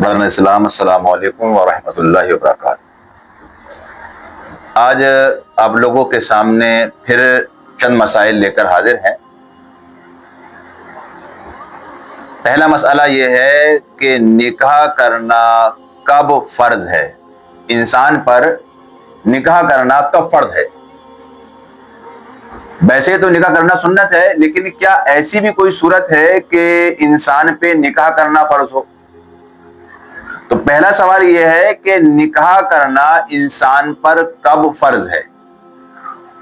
برادران اسلام، السلام علیکم ورحمۃ اللہ وبرکاتہ۔ آج آپ لوگوں کے سامنے پھر چند مسائل لے کر حاضر ہیں۔ پہلا مسئلہ یہ ہے کہ نکاح کرنا کب فرض ہے، انسان پر نکاح کرنا کب فرض ہے۔ ویسے تو نکاح کرنا سنت ہے، لیکن کیا ایسی بھی کوئی صورت ہے کہ انسان پہ نکاح کرنا فرض ہو؟ تو پہلا سوال یہ ہے کہ نکاح کرنا انسان پر کب فرض ہے،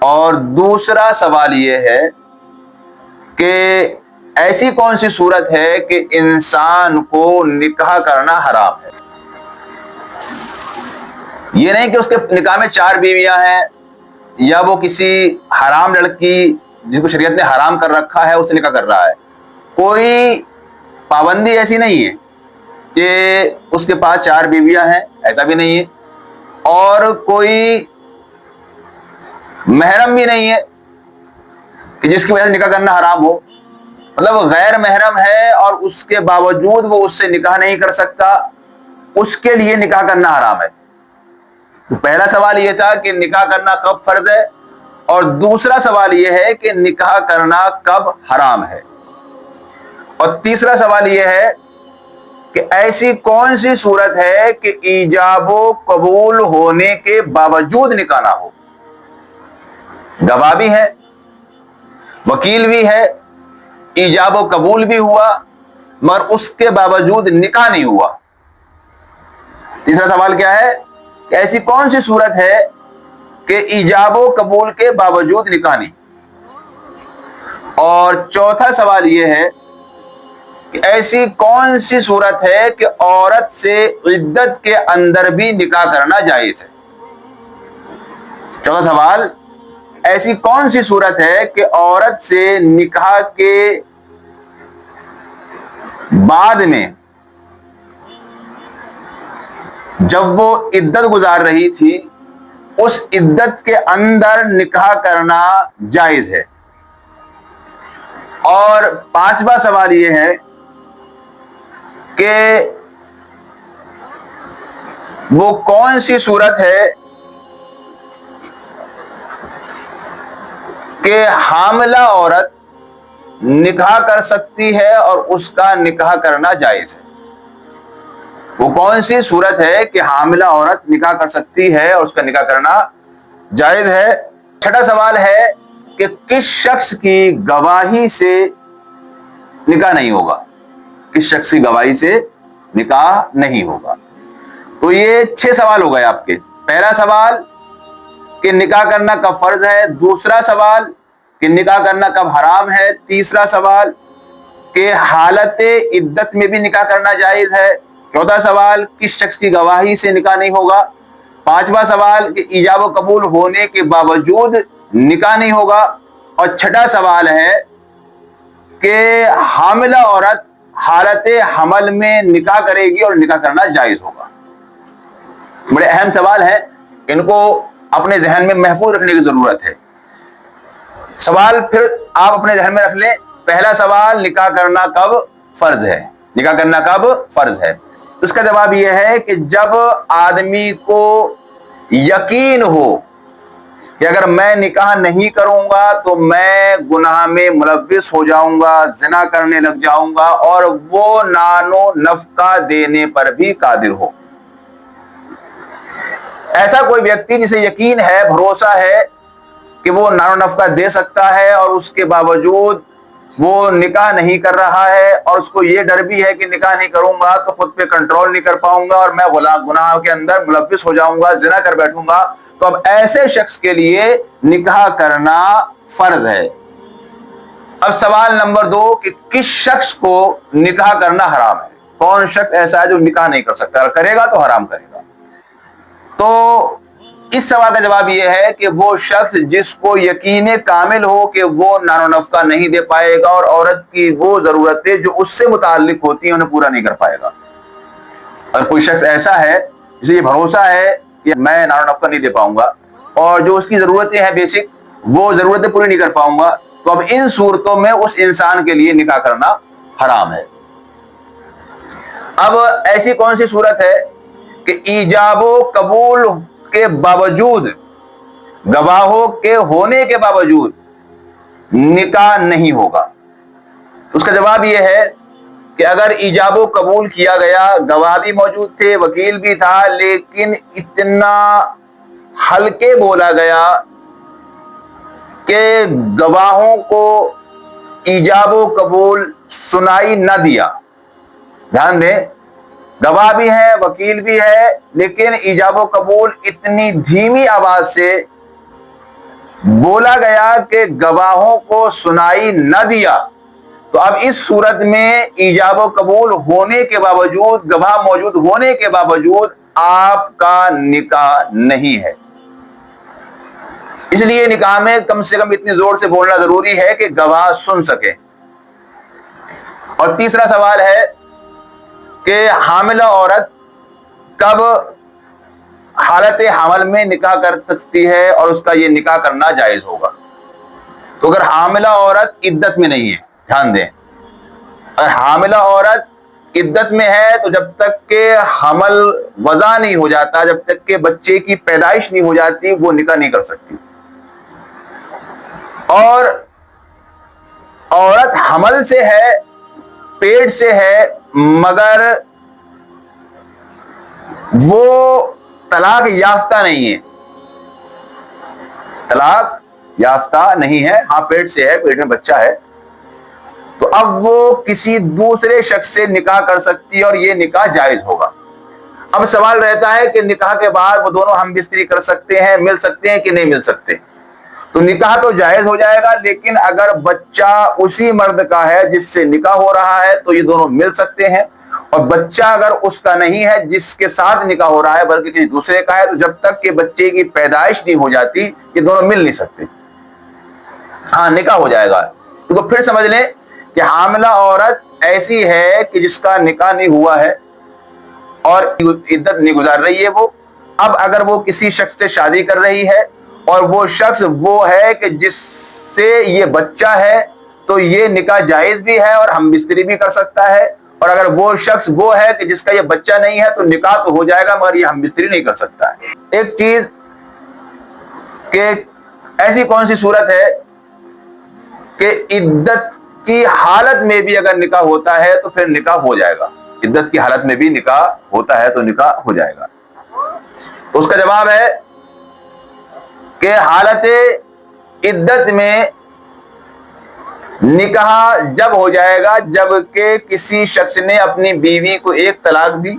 اور دوسرا سوال یہ ہے کہ ایسی کون سی صورت ہے کہ انسان کو نکاح کرنا حرام ہے۔ یہ نہیں کہ اس کے نکاح میں 4 بیویاں ہیں، یا وہ کسی حرام لڑکی جس کو شریعت نے حرام کر رکھا ہے اس سے نکاح کر رہا ہے۔ کوئی پابندی ایسی نہیں ہے کہ اس کے پاس 4 بیویاں ہیں، ایسا بھی نہیں ہے، اور کوئی محرم بھی نہیں ہے کہ جس کی وجہ سے نکاح کرنا حرام ہو۔ مطلب غیر محرم ہے اور اس کے باوجود وہ اس سے نکاح نہیں کر سکتا، اس کے لیے نکاح کرنا حرام ہے۔ تو پہلا سوال یہ تھا کہ نکاح کرنا کب فرض ہے، اور دوسرا سوال یہ ہے کہ نکاح کرنا کب حرام ہے، اور تیسرا سوال یہ ہے کہ ایسی کون سی صورت ہے کہ ایجاب و قبول ہونے کے باوجود نکاح نہ ہو۔ گواہ بھی ہے، وکیل بھی ہے، ایجاب و قبول بھی ہوا، مگر اس کے باوجود نکاح نہیں ہوا۔ تیسرا سوال کیا ہے کہ ایسی کون سی صورت ہے کہ ایجاب و قبول کے باوجود نکاح نہیں۔ اور چوتھا سوال یہ ہے کہ ایسی کون سی صورت ہے کہ عورت سے عدت کے اندر بھی نکاح کرنا جائز ہے۔ چوتھا سوال، ایسی کون سی صورت ہے کہ عورت سے نکاح کے بعد میں جب وہ عدت گزار رہی تھی اس عدت کے اندر نکاح کرنا جائز ہے۔ اور پانچواں سوال یہ ہے کہ وہ کون سی صورت ہے کہ حاملہ عورت نکاح کر سکتی ہے اور اس کا نکاح کرنا جائز ہے۔ وہ کون سی صورت ہے کہ حاملہ عورت نکاح کر سکتی ہے اور اس کا نکاح کرنا جائز ہے۔ چھٹا سوال ہے کہ کس شخص کی گواہی سے نکاح نہیں ہوگا، کس شخص کی گواہی سے نکاح نہیں ہوگا۔ تو یہ 6 سوال ہو گئے آپ کے۔ پہلا سوال کہ نکاح کرنا کب فرض ہے، دوسرا سوال کہ نکاح کرنا کب حرام ہے، تیسرا سوال کہ حالت عدت میں بھی نکاح کرنا جائز ہے، چوتھا سوال کس شخص کی گواہی سے نکاح نہیں ہوگا، پانچواں سوال کہ ایجاب و قبول ہونے کے باوجود نکاح نہیں ہوگا، اور چھٹا سوال ہے کہ حاملہ عورت حالت حمل میں نکاح کرے گی اور نکاح کرنا جائز ہوگا۔ بڑے اہم سوال ہیں، ان کو اپنے ذہن میں محفوظ رکھنے کی ضرورت ہے۔ سوال پھر آپ اپنے ذہن میں رکھ لیں۔ پہلا سوال، نکاح کرنا کب فرض ہے، نکاح کرنا کب فرض ہے؟ اس کا جواب یہ ہے کہ جب آدمی کو یقین ہو کہ اگر میں نکاح نہیں کروں گا تو میں گناہ میں ملوث ہو جاؤں گا، زنا کرنے لگ جاؤں گا، اور وہ نان و نفقہ دینے پر بھی قادر ہو۔ ایسا کوئی ویکتی جسے یقین ہے، بھروسہ ہے کہ وہ نان و نفقہ دے سکتا ہے، اور اس کے باوجود وہ نکاح نہیں کر رہا ہے، اور اس کو یہ ڈر بھی ہے کہ نکاح نہیں کروں گا تو خود پہ کنٹرول نہیں کر پاؤں گا اور میں گناہ کے اندر ملوث ہو جاؤں گا، زنا کر بیٹھوں گا، تو اب ایسے شخص کے لیے نکاح کرنا فرض ہے۔ اب سوال نمبر 2 کہ کس شخص کو نکاح کرنا حرام ہے؟ کون شخص ایسا ہے جو نکاح نہیں کر سکتا، اگر کرے گا تو حرام کرے گا؟ تو اس سوال کا جواب یہ ہے کہ وہ شخص جس کو یقین کامل ہو کہ وہ نان و نفقہ نہیں دے پائے گا اور عورت کی وہ ضرورتیں جو اس سے متعلق ہوتی ہیں انہیں پورا نہیں کر پائے گا۔ اگر کوئی شخص ایسا ہے جسے یہ بھروسہ ہے کہ میں نان و نفقہ نہیں دے پاؤں گا، اور جو اس کی ضرورتیں ہیں بیسک وہ ضرورتیں پوری نہیں کر پاؤں گا، تو اب ان صورتوں میں اس انسان کے لیے نکاح کرنا حرام ہے۔ اب ایسی کون سی صورت ہے کہ ایجاب و قبول کے باوجود، گواہوں کے ہونے کے باوجود نکاح نہیں ہوگا؟ اس کا جواب یہ ہے کہ اگر ایجاب و قبول کیا گیا، گواہ بھی موجود تھے، وکیل بھی تھا، لیکن اتنا ہلکے بولا گیا کہ گواہوں کو ایجاب و قبول سنائی نہ دیا. دھیان دیں، گواہ بھی ہے، وکیل بھی ہے، لیکن ایجاب و قبول اتنی دھیمی آواز سے بولا گیا کہ گواہوں کو سنائی نہ دیا. تو اب اس صورت میں ایجاب و قبول ہونے کے باوجود، گواہ موجود ہونے کے باوجود آپ کا نکاح نہیں ہے. اس لیے نکاح میں کم سے کم اتنی زور سے بولنا ضروری ہے کہ گواہ سن سکے. اور تیسرا سوال ہے کہ حاملہ عورت کب حالت حمل میں نکاح کر سکتی ہے اور اس کا یہ نکاح کرنا جائز ہوگا؟ تو اگر حاملہ عورت عدت میں نہیں ہے، دھیان دیں، اگر حاملہ عورت عدت میں ہے تو جب تک کہ حمل وضع نہیں ہو جاتا، جب تک کہ بچے کی پیدائش نہیں ہو جاتی، وہ نکاح نہیں کر سکتی. اور عورت حمل سے ہے، پیٹ سے ہے، مگر وہ طلاق یافتہ نہیں ہے، طلاق یافتہ نہیں ہے، ہاں پیٹ سے ہے، پیٹ میں بچہ ہے، تو اب وہ کسی دوسرے شخص سے نکاح کر سکتی ہے اور یہ نکاح جائز ہوگا. اب سوال رہتا ہے کہ نکاح کے بعد وہ دونوں ہم بستری کر سکتے ہیں، مل سکتے ہیں کہ نہیں مل سکتے؟ تو نکاح تو جائز ہو جائے گا، لیکن اگر بچہ اسی مرد کا ہے جس سے نکاح ہو رہا ہے تو یہ دونوں مل سکتے ہیں، اور بچہ اگر اس کا نہیں ہے جس کے ساتھ نکاح ہو رہا ہے بلکہ کسی دوسرے کا ہے، تو جب تک کہ بچے کی پیدائش نہیں ہو جاتی یہ دونوں مل نہیں سکتے. ہاں نکاح ہو جائے گا. تو پھر سمجھ لیں کہ حاملہ عورت ایسی ہے کہ جس کا نکاح نہیں ہوا ہے اور عدت نہیں گزار رہی ہے وہ. اب اگر وہ کسی شخص سے شادی کر رہی ہے اور وہ شخص وہ ہے کہ جس سے یہ بچہ ہے، تو یہ نکاح جائز بھی ہے اور ہم بستری بھی کر سکتا ہے. اور اگر وہ شخص وہ ہے کہ جس کا یہ بچہ نہیں ہے تو نکاح تو ہو جائے گا مگر یہ ہم بستری نہیں کر سکتا ہے. ایک چیز کہ ایسی کون سی صورت ہے کہ عدت کی حالت میں بھی اگر نکاح ہوتا ہے تو پھر نکاح ہو جائے گا؟ عدت کی حالت میں بھی نکاح ہوتا ہے تو نکاح ہو جائے گا. تو اس کا جواب ہے کہ حالت عدت میں نکاح جب ہو جائے گا جب کہ کسی شخص نے اپنی بیوی کو ایک طلاق دی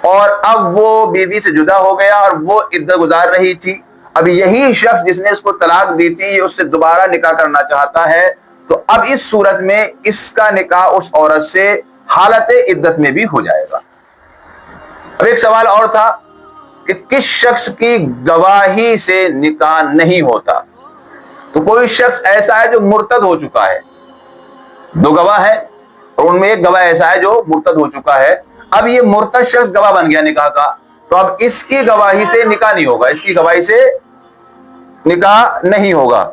اور اب وہ بیوی سے جدا ہو گیا اور وہ عدت گزار رہی تھی. اب یہی شخص جس نے اس کو طلاق دی تھی اس سے دوبارہ نکاح کرنا چاہتا ہے، تو اب اس صورت میں اس کا نکاح اس عورت سے حالت عدت میں بھی ہو جائے گا. اب ایک سوال اور تھا کہ کس شخص کی گواہی سے نکاح نہیں ہوتا؟ تو کوئی شخص ایسا ہے جو مرتد ہو چکا ہے، دو گواہ ہیں اور ان میں ایک گواہ ایسا ہے جو مرتد ہو چکا ہے. اب یہ مرتد شخص گواہ بن گیا نکاح کا، تو اب اس کی گواہی سے نکاح نہیں ہوگا، اس کی گواہی سے نکاح نہیں ہوگا.